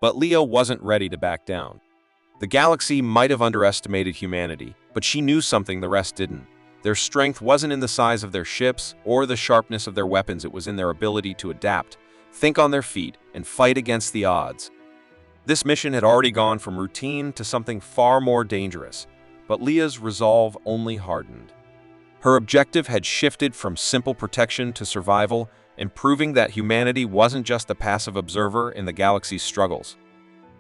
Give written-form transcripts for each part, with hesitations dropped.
But Leah wasn't ready to back down. The galaxy might have underestimated humanity, but she knew something the rest didn't. Their strength wasn't in the size of their ships or the sharpness of their weapons, it was in their ability to adapt, think on their feet, and fight against the odds. This mission had already gone from routine to something far more dangerous, but Leah's resolve only hardened. Her objective had shifted from simple protection to survival, and proving that humanity wasn't just a passive observer in the galaxy's struggles.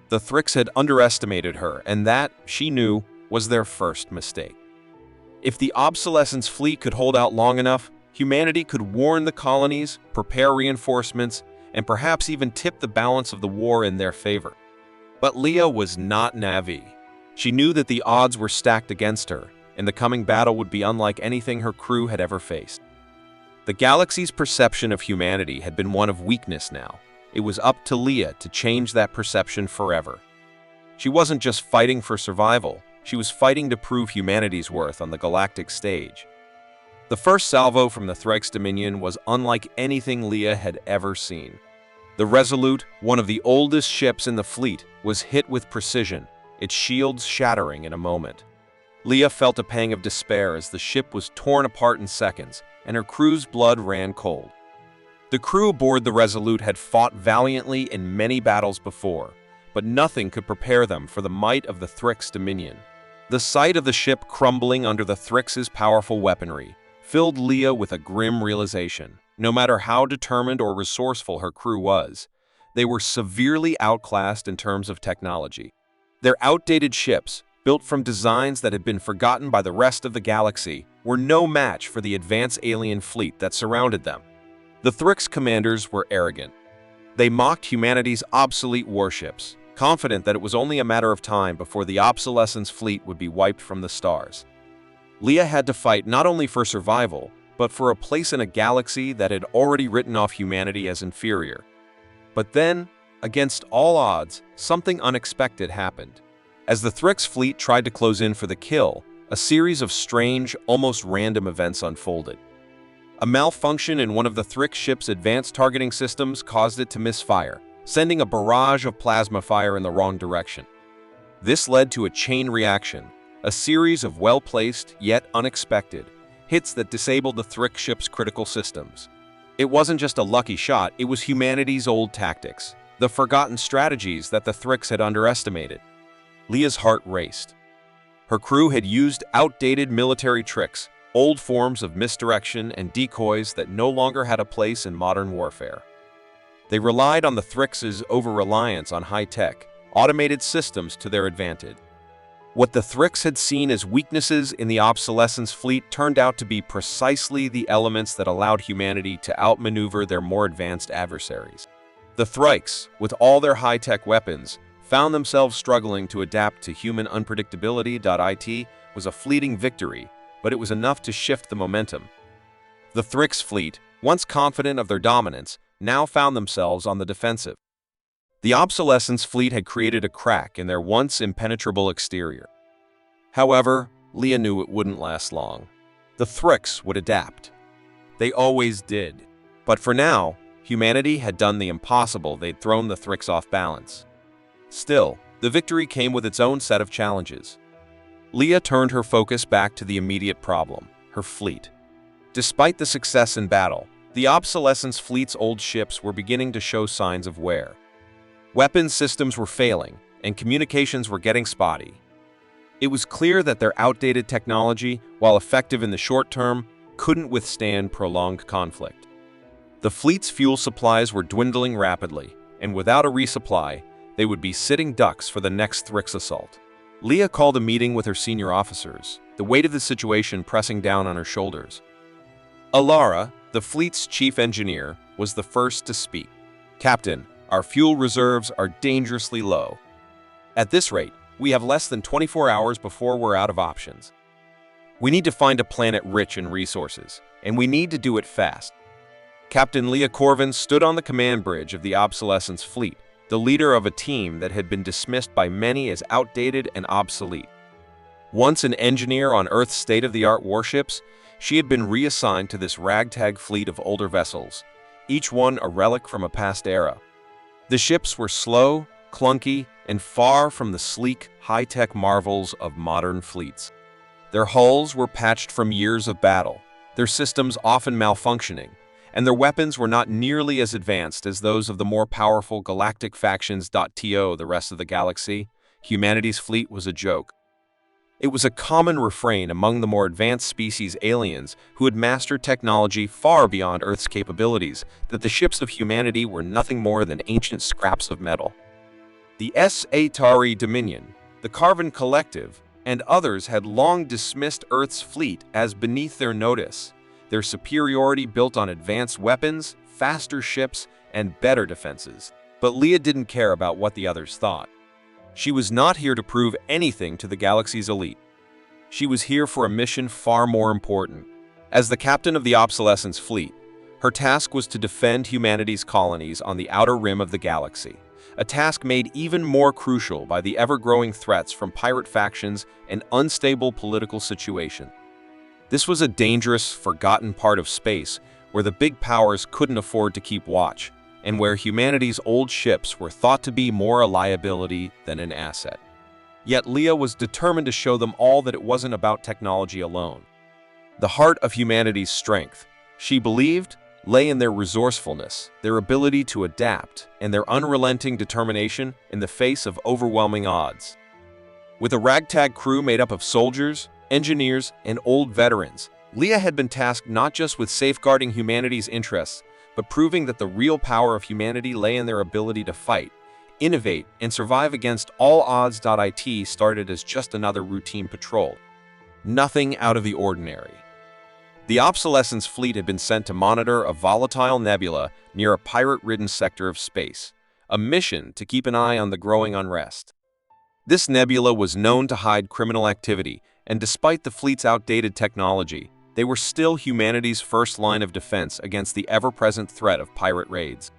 The Thrix had underestimated her, and that, she knew, was their first mistake. If the obsolescence fleet could hold out long enough, humanity could warn the colonies, prepare reinforcements, and perhaps even tip the balance of the war in their favor. But Leah was not naive. She knew that the odds were stacked against her, and the coming battle would be unlike anything her crew had ever faced. The galaxy's perception of humanity had been one of weakness now. It was up to Leah to change that perception forever. She wasn't just fighting for survival, she was fighting to prove humanity's worth on the galactic stage. The first salvo from the Thrix Dominion was unlike anything Leah had ever seen. The Resolute, one of the oldest ships in the fleet, was hit with precision, its shields shattering in a moment. Leah felt a pang of despair as the ship was torn apart in seconds, and her crew's blood ran cold. The crew aboard the Resolute had fought valiantly in many battles before, but nothing could prepare them for the might of the Thrix Dominion. The sight of the ship crumbling under the Thrix's powerful weaponry filled Leah with a grim realization. No matter how determined or resourceful her crew was, they were severely outclassed in terms of technology. Their outdated ships, built from designs that had been forgotten by the rest of the galaxy, were no match for the advanced alien fleet that surrounded them. The Thrix commanders were arrogant. They mocked humanity's obsolete warships, confident that it was only a matter of time before the obsolescence fleet would be wiped from the stars. Leah had to fight not only for survival, but for a place in a galaxy that had already written off humanity as inferior. But then, against all odds, something unexpected happened. As the Thrix fleet tried to close in for the kill, a series of strange, almost random events unfolded. A malfunction in one of the Thrix ship's advanced targeting systems caused it to misfire, sending a barrage of plasma fire in the wrong direction. This led to a chain reaction, a series of well-placed, yet unexpected, hits that disabled the Thrix ship's critical systems. It wasn't just a lucky shot, it was humanity's old tactics, the forgotten strategies that the Thrix had underestimated. Leah's heart raced. Her crew had used outdated military tricks, old forms of misdirection and decoys that no longer had a place in modern warfare. They relied on the Thrix's over-reliance on high-tech, automated systems to their advantage. What the Thrix had seen as weaknesses in the obsolescence fleet turned out to be precisely the elements that allowed humanity to outmaneuver their more advanced adversaries. The Thrix, with all their high-tech weapons, found themselves struggling to adapt to human unpredictability. It was a fleeting victory, but it was enough to shift the momentum. The Thrix fleet, once confident of their dominance, now found themselves on the defensive. The obsolescence fleet had created a crack in their once impenetrable exterior. However, Leah knew it wouldn't last long. The Thrix would adapt. They always did. But for now, humanity had done the impossible. They'd thrown the Thrix off balance. Still, the victory came with its own set of challenges. Leah turned her focus back to the immediate problem, her fleet. Despite the success in battle, the obsolescence fleet's old ships were beginning to show signs of wear. Weapons systems were failing, and communications were getting spotty. It was clear that their outdated technology, while effective in the short term, couldn't withstand prolonged conflict. The fleet's fuel supplies were dwindling rapidly, and without a resupply, they would be sitting ducks for the next Thrix assault. Leah called a meeting with her senior officers, the weight of the situation pressing down on her shoulders. Alara, the fleet's chief engineer, was the first to speak. "Captain, our fuel reserves are dangerously low. At this rate, we have less than 24 hours before we're out of options. We need to find a planet rich in resources, and we need to do it fast." Captain Leah Corvin stood on the command bridge of the obsolescence fleet, the leader of a team that had been dismissed by many as outdated and obsolete. Once an engineer on Earth's state-of-the-art warships, she had been reassigned to this ragtag fleet of older vessels, each one a relic from a past era. The ships were slow, clunky, and far from the sleek, high-tech marvels of modern fleets. Their hulls were patched from years of battle, their systems often malfunctioning, and their weapons were not nearly as advanced as those of the more powerful galactic factions. The rest of the galaxy, humanity's fleet was a joke. It was a common refrain among the more advanced species aliens who had mastered technology far beyond Earth's capabilities that the ships of humanity were nothing more than ancient scraps of metal. The Atari Dominion, the Carvan Collective, and others had long dismissed Earth's fleet as beneath their notice, their superiority built on advanced weapons, faster ships, and better defenses. But Leah didn't care about what the others thought. She was not here to prove anything to the galaxy's elite. She was here for a mission far more important. As the captain of the Obsolescence Fleet, her task was to defend humanity's colonies on the outer rim of the galaxy, a task made even more crucial by the ever-growing threats from pirate factions and unstable political situation. This was a dangerous, forgotten part of space where the big powers couldn't afford to keep watch, and where humanity's old ships were thought to be more a liability than an asset. Yet Leah was determined to show them all that it wasn't about technology alone. The heart of humanity's strength, she believed, lay in their resourcefulness, their ability to adapt, and their unrelenting determination in the face of overwhelming odds. With a ragtag crew made up of soldiers, engineers, and old veterans, Leah had been tasked not just with safeguarding humanity's interests, but proving that the real power of humanity lay in their ability to fight, innovate, and survive against all odds. It started as just another routine patrol. Nothing out of the ordinary. The Obsolescence Fleet had been sent to monitor a volatile nebula near a pirate-ridden sector of space, a mission to keep an eye on the growing unrest. This nebula was known to hide criminal activity, and despite the fleet's outdated technology, they were still humanity's first line of defense against the ever-present threat of pirate raids.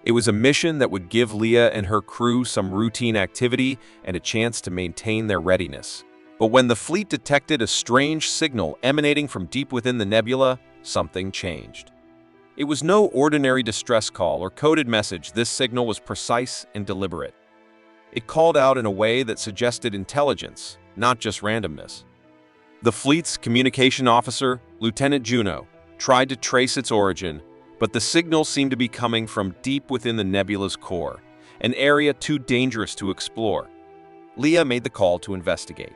It was a mission that would give Leah and her crew some routine activity and a chance to maintain their readiness. But when the fleet detected a strange signal emanating from deep within the nebula, something changed. It was no ordinary distress call or coded message. This signal was precise and deliberate. It called out in a way that suggested intelligence, not just randomness. The fleet's communication officer, Lieutenant Juno, tried to trace its origin, but the signal seemed to be coming from deep within the nebula's core, an area too dangerous to explore. Leah made the call to investigate.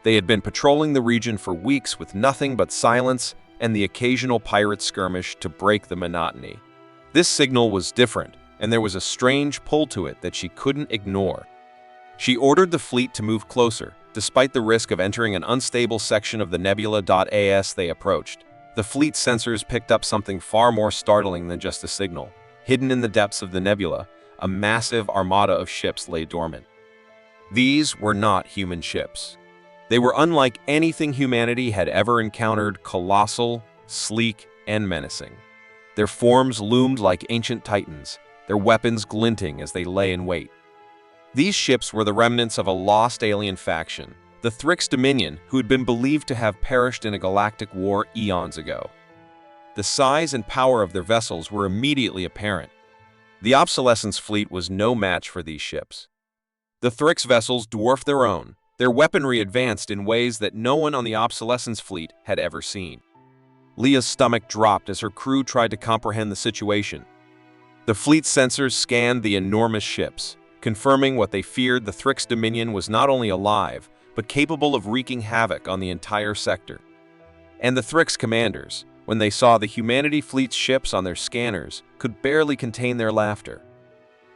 They had been patrolling the region for weeks with nothing but silence and the occasional pirate skirmish to break the monotony. This signal was different, and there was a strange pull to it that she couldn't ignore. She ordered the fleet to move closer, despite the risk of entering an unstable section of the nebula. As they approached, the fleet's sensors picked up something far more startling than just a signal. Hidden in the depths of the nebula, a massive armada of ships lay dormant. These were not human ships. They were unlike anything humanity had ever encountered, colossal, sleek, and menacing. Their forms loomed like ancient titans, their weapons glinting as they lay in wait. These ships were the remnants of a lost alien faction, the Thrix Dominion, who had been believed to have perished in a galactic war eons ago. The size and power of their vessels were immediately apparent. The Obsolescence Fleet was no match for these ships. The Thrix vessels dwarfed their own, their weaponry advanced in ways that no one on the Obsolescence Fleet had ever seen. Leah's stomach dropped as her crew tried to comprehend the situation. The fleet's sensors scanned the enormous ships, confirming what they feared: the Thrix Dominion was not only alive, but capable of wreaking havoc on the entire sector. And the Thrix commanders, when they saw the humanity fleet's ships on their scanners, could barely contain their laughter.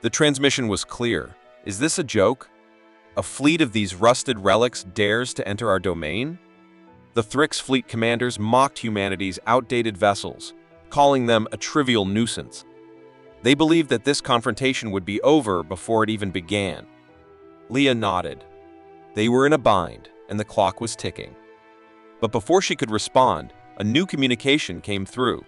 The transmission was clear. Is this a joke? A fleet of these rusted relics dares to enter our domain? The Thrix fleet commanders mocked humanity's outdated vessels, calling them a trivial nuisance. They believed that this confrontation would be over before it even began. Leah nodded. They were in a bind, and the clock was ticking. But before she could respond, a new communication came through.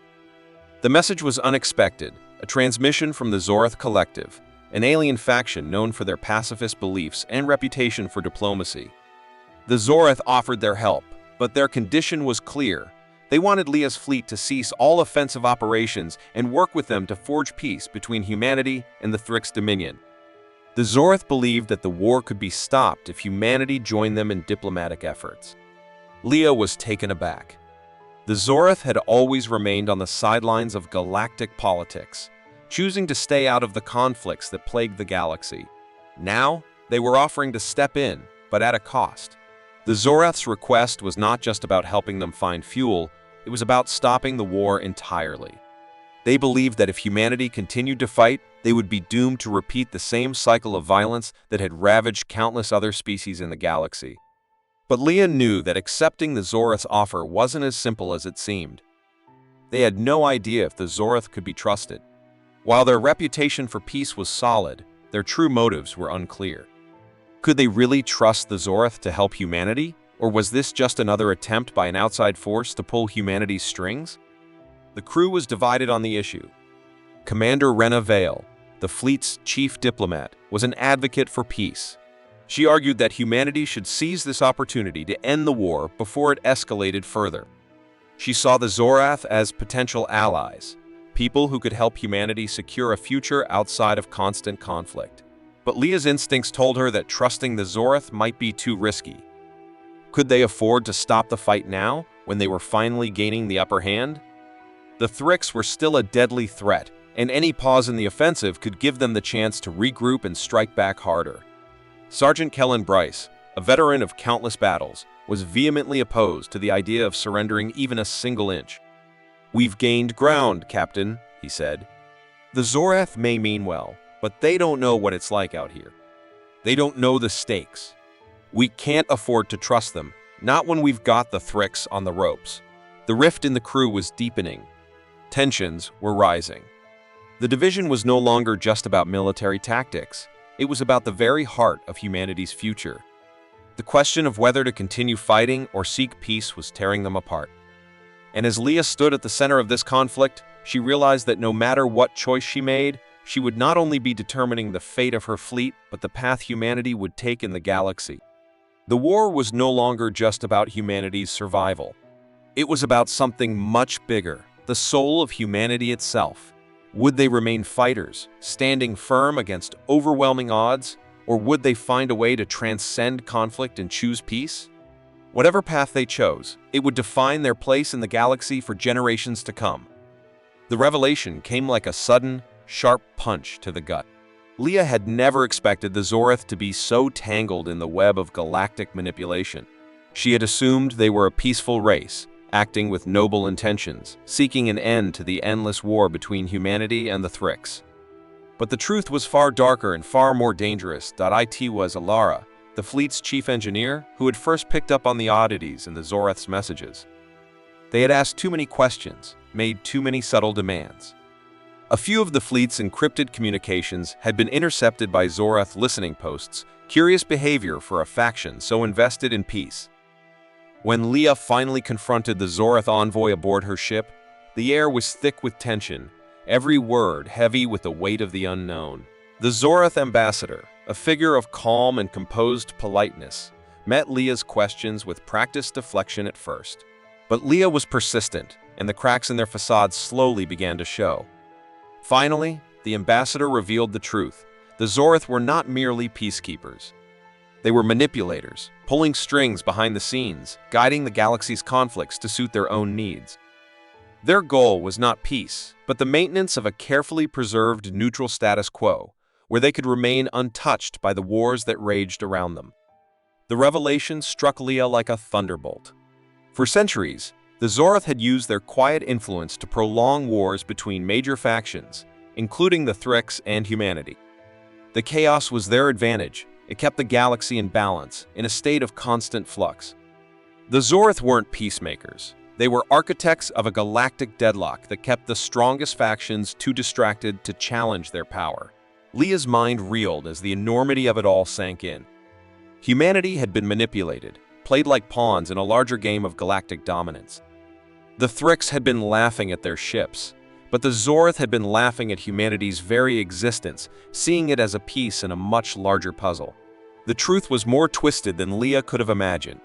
The message was unexpected, a transmission from the Zorath Collective, an alien faction known for their pacifist beliefs and reputation for diplomacy. The Zorath offered their help, but their condition was clear. They wanted Leah's fleet to cease all offensive operations and work with them to forge peace between humanity and the Thrix Dominion. The Zorth believed that the war could be stopped if humanity joined them in diplomatic efforts. Leah was taken aback. The Zorth had always remained on the sidelines of galactic politics, choosing to stay out of the conflicts that plagued the galaxy. Now, they were offering to step in, but at a cost. The Zorath's request was not just about helping them find fuel, it was about stopping the war entirely. They believed that if humanity continued to fight, they would be doomed to repeat the same cycle of violence that had ravaged countless other species in the galaxy. But Leah knew that accepting the Zorath's offer wasn't as simple as it seemed. They had no idea if the Zorath could be trusted. While their reputation for peace was solid, their true motives were unclear. Could they really trust the Zorath to help humanity, or was this just another attempt by an outside force to pull humanity's strings? The crew was divided on the issue. Commander Rena Vale, the fleet's chief diplomat, was an advocate for peace. She argued that humanity should seize this opportunity to end the war before it escalated further. She saw the Zorath as potential allies, people who could help humanity secure a future outside of constant conflict. But Leah's instincts told her that trusting the Zorath might be too risky. Could they afford to stop the fight now, when they were finally gaining the upper hand? The Thrix were still a deadly threat, and any pause in the offensive could give them the chance to regroup and strike back harder. Sergeant Kellen Bryce, a veteran of countless battles, was vehemently opposed to the idea of surrendering even a single inch. "We've gained ground, Captain," he said. "The Zorath may mean well, but they don't know what it's like out here. They don't know the stakes. We can't afford to trust them, not when we've got the Thrix on the ropes." The rift in the crew was deepening. Tensions were rising. The division was no longer just about military tactics. It was about the very heart of humanity's future. The question of whether to continue fighting or seek peace was tearing them apart. And as Leah stood at the center of this conflict, she realized that no matter what choice she made, she would not only be determining the fate of her fleet, but the path humanity would take in the galaxy. The war was no longer just about humanity's survival. It was about something much bigger, the soul of humanity itself. Would they remain fighters, standing firm against overwhelming odds, or would they find a way to transcend conflict and choose peace? Whatever path they chose, it would define their place in the galaxy for generations to come. The revelation came like a sudden, sharp punch to the gut. Leah had never expected the Zorath to be so tangled in the web of galactic manipulation. She had assumed they were a peaceful race, acting with noble intentions, seeking an end to the endless war between humanity and the Thrix. But the truth was far darker and far more dangerous. It was Alara, the fleet's chief engineer, who had first picked up on the oddities in the Zorath's messages. They had asked too many questions, made too many subtle demands. A few of the fleet's encrypted communications had been intercepted by Zorath listening posts, curious behavior for a faction so invested in peace. When Leah finally confronted the Zorath envoy aboard her ship, the air was thick with tension, every word heavy with the weight of the unknown. The Zorath ambassador, a figure of calm and composed politeness, met Leah's questions with practiced deflection at first. But Leah was persistent, and the cracks in their facade slowly began to show. Finally, the ambassador revealed the truth. The Zorath were not merely peacekeepers. They were manipulators, pulling strings behind the scenes, guiding the galaxy's conflicts to suit their own needs. Their goal was not peace, but the maintenance of a carefully preserved neutral status quo, where they could remain untouched by the wars that raged around them. The revelation struck Leah like a thunderbolt. For centuries, the Zorath had used their quiet influence to prolong wars between major factions, including the Thrix and humanity. The chaos was their advantage. It kept the galaxy in balance, in a state of constant flux. The Zorath weren't peacemakers. They were architects of a galactic deadlock that kept the strongest factions too distracted to challenge their power. Leah's mind reeled as the enormity of it all sank in. Humanity had been manipulated, played like pawns in a larger game of galactic dominance. The Thrix had been laughing at their ships, but the Zorath had been laughing at humanity's very existence, seeing it as a piece in a much larger puzzle. The truth was more twisted than Leah could have imagined.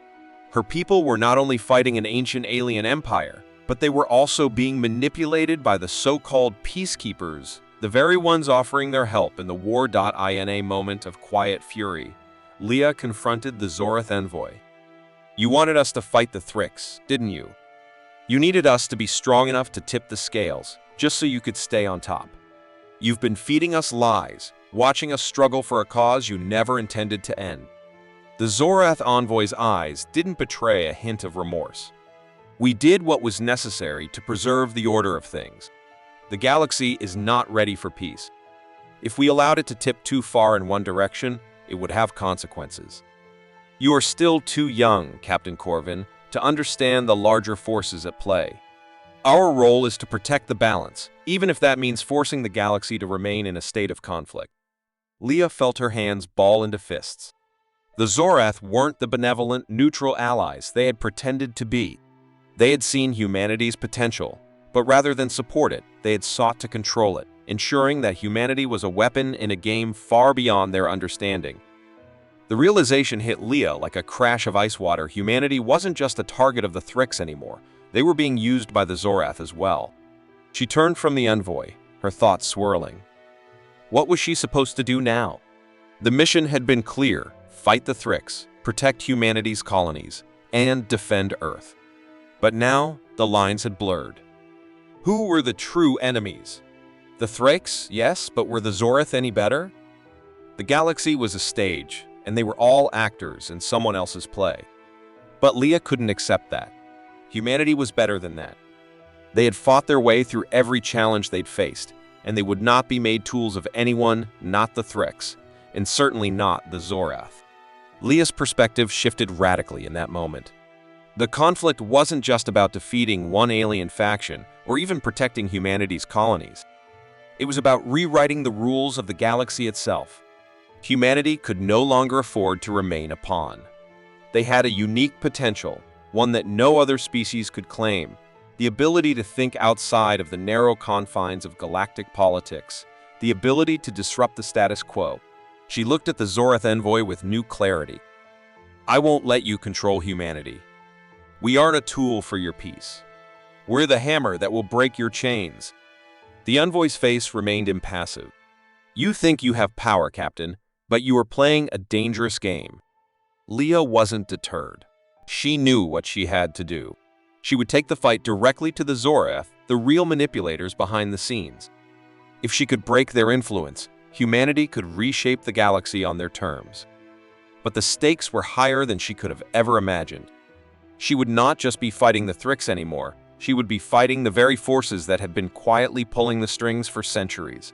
Her people were not only fighting an ancient alien empire, but they were also being manipulated by the so-called peacekeepers The very ones offering their help in the war. In a moment of quiet fury, Leah confronted the Zorath envoy. You wanted us to fight the Thrix, didn't you? You needed us to be strong enough to tip the scales, just so you could stay on top. You've been feeding us lies, watching us struggle for a cause you never intended to end. The Zorath envoy's eyes didn't betray a hint of remorse. We did what was necessary to preserve the order of things. The galaxy is not ready for peace. If we allowed it to tip too far in one direction, it would have consequences. You are still too young, Captain Corvin, to understand the larger forces at play. Our role is to protect the balance, even if that means forcing the galaxy to remain in a state of conflict. Leah felt her hands ball into fists. The Zorath weren't the benevolent, neutral allies they had pretended to be. They had seen humanity's potential, but rather than support it, they had sought to control it, ensuring that humanity was a weapon in a game far beyond their understanding. The realization hit Leah like a crash of ice water. Humanity wasn't just a target of the Thrix anymore. They were being used by the Zorath as well. She turned from the envoy, her thoughts swirling. What was she supposed to do now? The mission had been clear: fight the Thrix, protect humanity's colonies, and defend Earth. But now, the lines had blurred. Who were the true enemies? The Thrix, yes, but were the Zorath any better? The galaxy was a stage, and they were all actors in someone else's play. But Leah couldn't accept that. Humanity was better than that. They had fought their way through every challenge they'd faced, and they would not be made tools of anyone, not the Thrix, and certainly not the Zorath. Leah's perspective shifted radically in that moment. The conflict wasn't just about defeating one alien faction or even protecting humanity's colonies. It was about rewriting the rules of the galaxy itself. Humanity could no longer afford to remain a pawn. They had a unique potential, one that no other species could claim: the ability to think outside of the narrow confines of galactic politics, the ability to disrupt the status quo. She looked at the Zorath envoy with new clarity. I won't let you control humanity. We aren't a tool for your peace. We're the hammer that will break your chains. The envoy's face remained impassive. You think you have power, Captain, but you are playing a dangerous game. Leah wasn't deterred. She knew what she had to do. She would take the fight directly to the Zorath, the real manipulators behind the scenes. If she could break their influence, humanity could reshape the galaxy on their terms. But the stakes were higher than she could have ever imagined. She would not just be fighting the Thrix anymore. She would be fighting the very forces that had been quietly pulling the strings for centuries.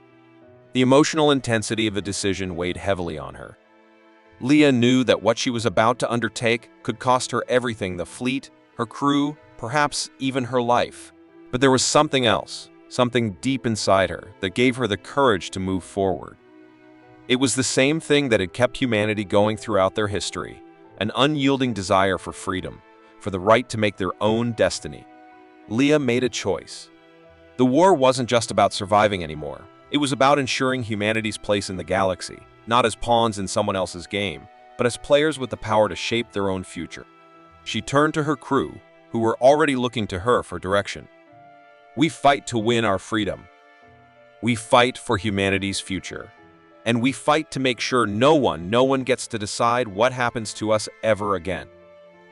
The emotional intensity of the decision weighed heavily on her. Leah knew that what she was about to undertake could cost her everything: the fleet, her crew, perhaps even her life. But there was something else, something deep inside her, that gave her the courage to move forward. It was the same thing that had kept humanity going throughout their history: an unyielding desire for freedom, for the right to make their own destiny. Leah made a choice. The war wasn't just about surviving anymore. It was about ensuring humanity's place in the galaxy, not as pawns in someone else's game, but as players with the power to shape their own future. She turned to her crew, who were already looking to her for direction. We fight to win our freedom. We fight for humanity's future. And we fight to make sure no one gets to decide what happens to us ever again.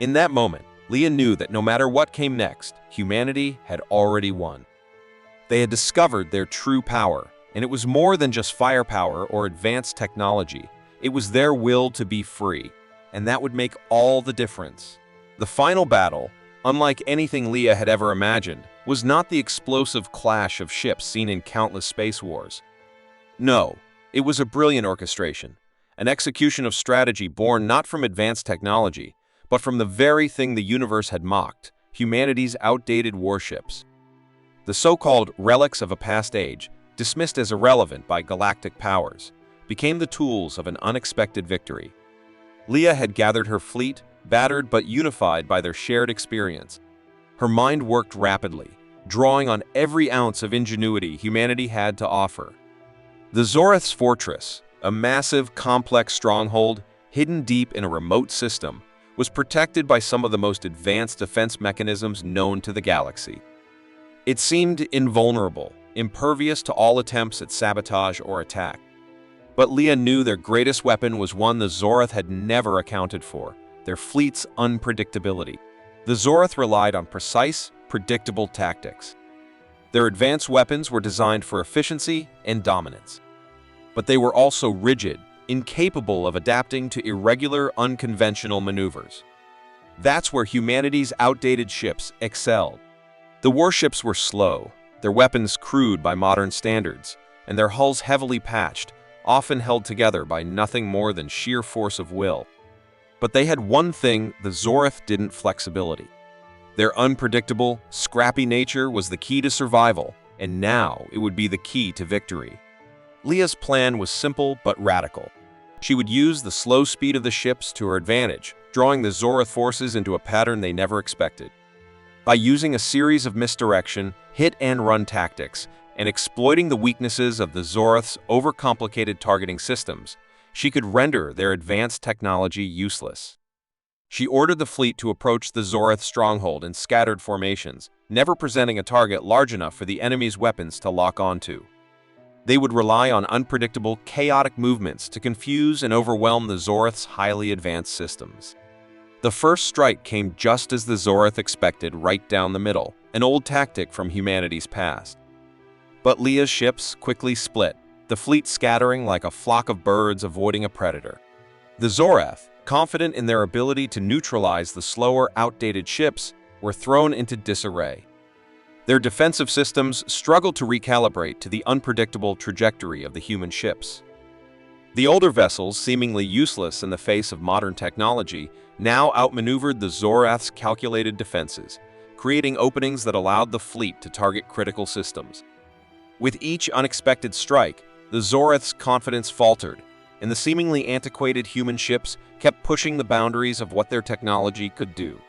In that moment, Leah knew that no matter what came next, humanity had already won. They had discovered their true power, and it was more than just firepower or advanced technology. It was their will to be free, and that would make all the difference. The final battle, unlike anything Leah had ever imagined, was not the explosive clash of ships seen in countless space wars. No, it was a brilliant orchestration, an execution of strategy born not from advanced technology, but from the very thing the universe had mocked: humanity's outdated warships. The so-called relics of a past age, dismissed as irrelevant by galactic powers, became the tools of an unexpected victory. Leah had gathered her fleet, battered but unified by their shared experience. Her mind worked rapidly, drawing on every ounce of ingenuity humanity had to offer. The Zorath's fortress, a massive, complex stronghold hidden deep in a remote system, was protected by some of the most advanced defense mechanisms known to the galaxy. It seemed invulnerable, impervious to all attempts at sabotage or attack. But Leah knew their greatest weapon was one the Zoroth had never accounted for: their fleet's unpredictability. The Zoroth relied on precise, predictable tactics. Their advanced weapons were designed for efficiency and dominance. But they were also rigid, incapable of adapting to irregular, unconventional maneuvers. That's where humanity's outdated ships excelled. The warships were slow, their weapons crude by modern standards, and their hulls heavily patched, often held together by nothing more than sheer force of will. But they had one thing the Zoroth didn't: flexibility. Their unpredictable, scrappy nature was the key to survival, and now it would be the key to victory. Leah's plan was simple but radical. She would use the slow speed of the ships to her advantage, drawing the Zoroth forces into a pattern they never expected. By using a series of misdirection, hit-and-run tactics, and exploiting the weaknesses of the Zoroth's overcomplicated targeting systems, she could render their advanced technology useless. She ordered the fleet to approach the Zoroth stronghold in scattered formations, never presenting a target large enough for the enemy's weapons to lock onto. They would rely on unpredictable, chaotic movements to confuse and overwhelm the Zoroth's highly advanced systems. The first strike came just as the Zoroth expected, right down the middle, an old tactic from humanity's past. But Leah's ships quickly split, the fleet scattering like a flock of birds avoiding a predator. The Zoroth, confident in their ability to neutralize the slower, outdated ships, were thrown into disarray. Their defensive systems struggled to recalibrate to the unpredictable trajectory of the human ships. The older vessels, seemingly useless in the face of modern technology, now outmaneuvered the Zoroth's calculated defenses, creating openings that allowed the fleet to target critical systems. With each unexpected strike, the Zoroth's confidence faltered, and the seemingly antiquated human ships kept pushing the boundaries of what their technology could do.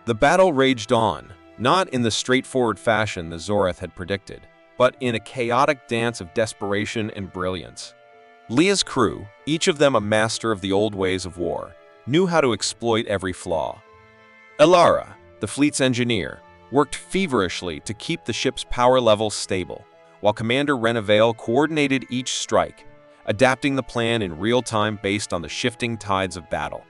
The battle raged on, not in the straightforward fashion the Zoroth had predicted, but in a chaotic dance of desperation and brilliance. Leah's crew, each of them a master of the old ways of war, knew how to exploit every flaw. Elara, the fleet's engineer, worked feverishly to keep the ship's power levels stable, while Commander Renavale coordinated each strike, adapting the plan in real time based on the shifting tides of battle.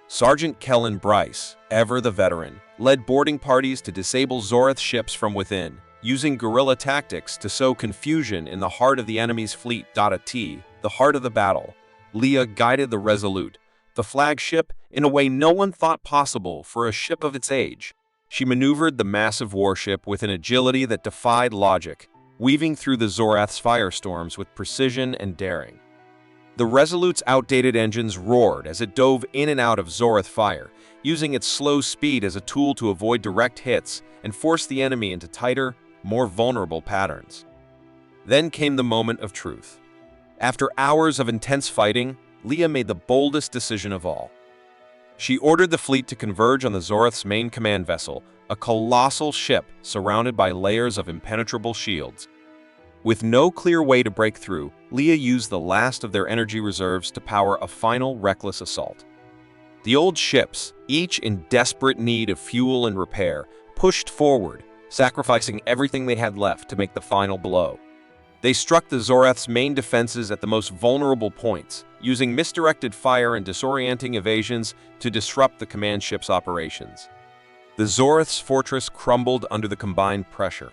Sergeant Kellen Bryce, ever the veteran, led boarding parties to disable Zoroth ships from within, using guerrilla tactics to sow confusion in the heart of the enemy's fleet. At the heart of the battle, Leah guided the Resolute, the flagship, in a way no one thought possible for a ship of its age. She maneuvered the massive warship with an agility that defied logic, weaving through the Zoroth's firestorms with precision and daring. The Resolute's outdated engines roared as it dove in and out of Zoroth fire, using its slow speed as a tool to avoid direct hits and force the enemy into tighter, more vulnerable patterns. Then came the moment of truth. After hours of intense fighting, Leah made the boldest decision of all. She ordered the fleet to converge on the Zoroth's main command vessel, a colossal ship surrounded by layers of impenetrable shields. With no clear way to break through, Leah used the last of their energy reserves to power a final reckless assault. The old ships, each in desperate need of fuel and repair, pushed forward, sacrificing everything they had left to make the final blow. They struck the Zoroth's main defenses at the most vulnerable points, using misdirected fire and disorienting evasions to disrupt the command ship's operations. The Zoroth's fortress crumbled under the combined pressure.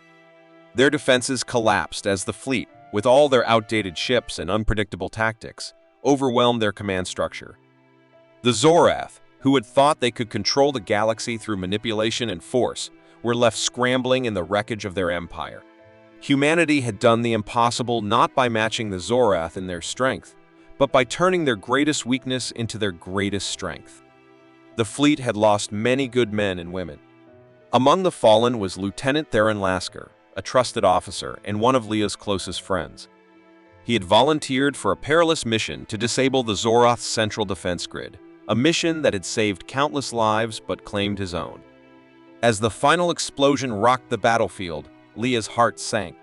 Their defenses collapsed as the fleet, with all their outdated ships and unpredictable tactics, overwhelmed their command structure. The Zoroth, who had thought they could control the galaxy through manipulation and force, were left scrambling in the wreckage of their empire. Humanity had done the impossible not by matching the Zoroth in their strength, but by turning their greatest weakness into their greatest strength. The fleet had lost many good men and women. Among the fallen was Lieutenant Theron Lasker, a trusted officer and one of Leah's closest friends. He had volunteered for a perilous mission to disable the Zoroth's central defense grid, a mission that had saved countless lives but claimed his own. As the final explosion rocked the battlefield, Leah's heart sank.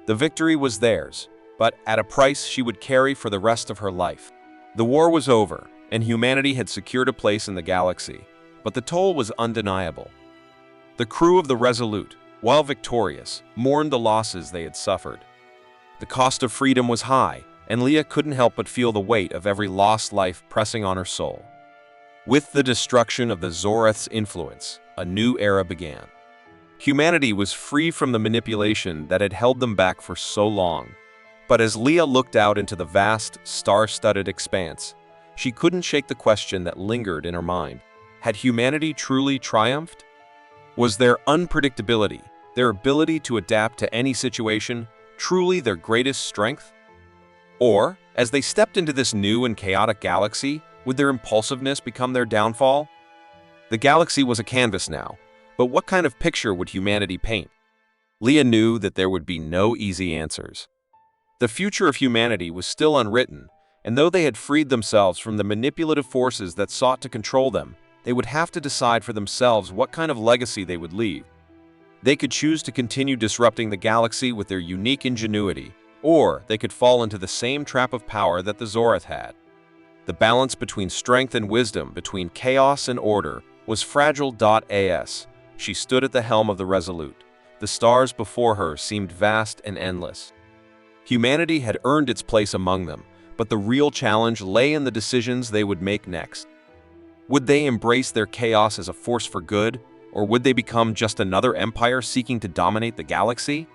The victory was theirs, but at a price she would carry for the rest of her life. The war was over, and humanity had secured a place in the galaxy, but the toll was undeniable. The crew of the Resolute, while victorious, mourned the losses they had suffered. The cost of freedom was high, and Leah couldn't help but feel the weight of every lost life pressing on her soul. With the destruction of the Zoreth's influence, a new era began. Humanity was free from the manipulation that had held them back for so long. But as Leah looked out into the vast, star-studded expanse, she couldn't shake the question that lingered in her mind. Had humanity truly triumphed? Was their unpredictability, their ability to adapt to any situation, truly their greatest strength? Or, as they stepped into this new and chaotic galaxy, would their impulsiveness become their downfall? The galaxy was a canvas now, but what kind of picture would humanity paint? Leah knew that there would be no easy answers. The future of humanity was still unwritten, and though they had freed themselves from the manipulative forces that sought to control them, they would have to decide for themselves what kind of legacy they would leave. They could choose to continue disrupting the galaxy with their unique ingenuity, or they could fall into the same trap of power that the Zoreth had. The balance between strength and wisdom, between chaos and order, was fragile. As she stood at the helm of the Resolute, the stars before her seemed vast and endless. Humanity had earned its place among them, but the real challenge lay in the decisions they would make next. Would they embrace their chaos as a force for good, or would they become just another empire seeking to dominate the galaxy?